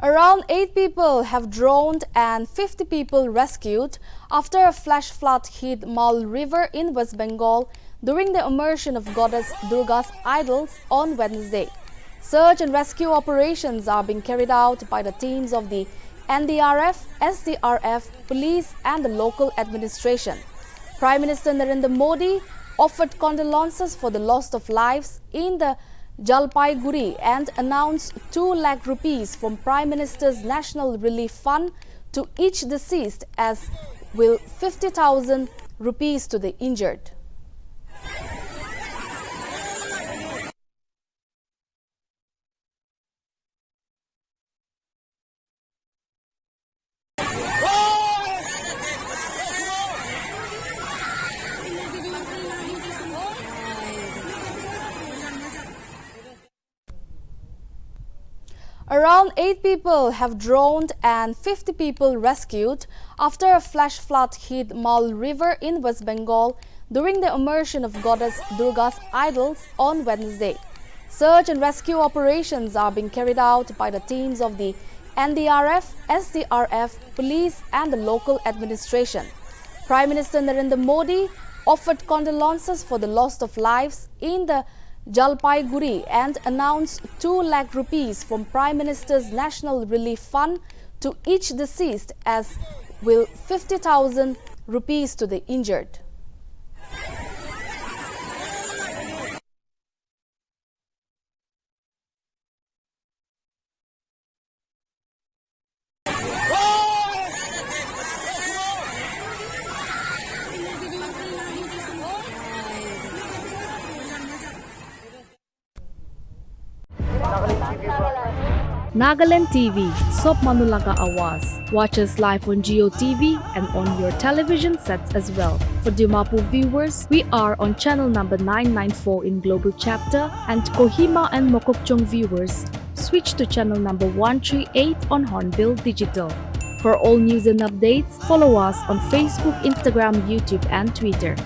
Around 8 people have drowned and 50 people rescued after a flash flood hit Mal River in West Bengal during the immersion of goddess Durga's idols on Wednesday. Search and rescue operations are being carried out by the teams of the NDRF, SDRF, police and the local administration. Prime Minister Narendra Modi offered condolences for the loss of lives in the Jalpaiguri and announced 2 lakh rupees from Prime Minister's National Relief Fund to each deceased, as will 50,000 rupees to the injured. Around 8 people have drowned and 50 people rescued after a flash flood hit Mal River in West Bengal during the immersion of goddess Durga's idols on Wednesday. Search and rescue operations are being carried out by the teams of the NDRF, SDRF, police and the local administration. Prime Minister Narendra Modi offered condolences for the loss of lives in the Jalpaiguri and announced 2 lakh rupees from Prime Minister's National Relief Fund to each deceased, as will 50,000 rupees to the injured. Nagaland TV, Sob Manulaga Awas. Watch us live on Geo TV and on your television sets as well. For Dimapur viewers, we are on channel number 994 in Global Chapter, and Kohima and Mokokchung viewers, switch to channel number 138 on Hornbill Digital. For all news and updates, follow us on Facebook, Instagram, YouTube and Twitter.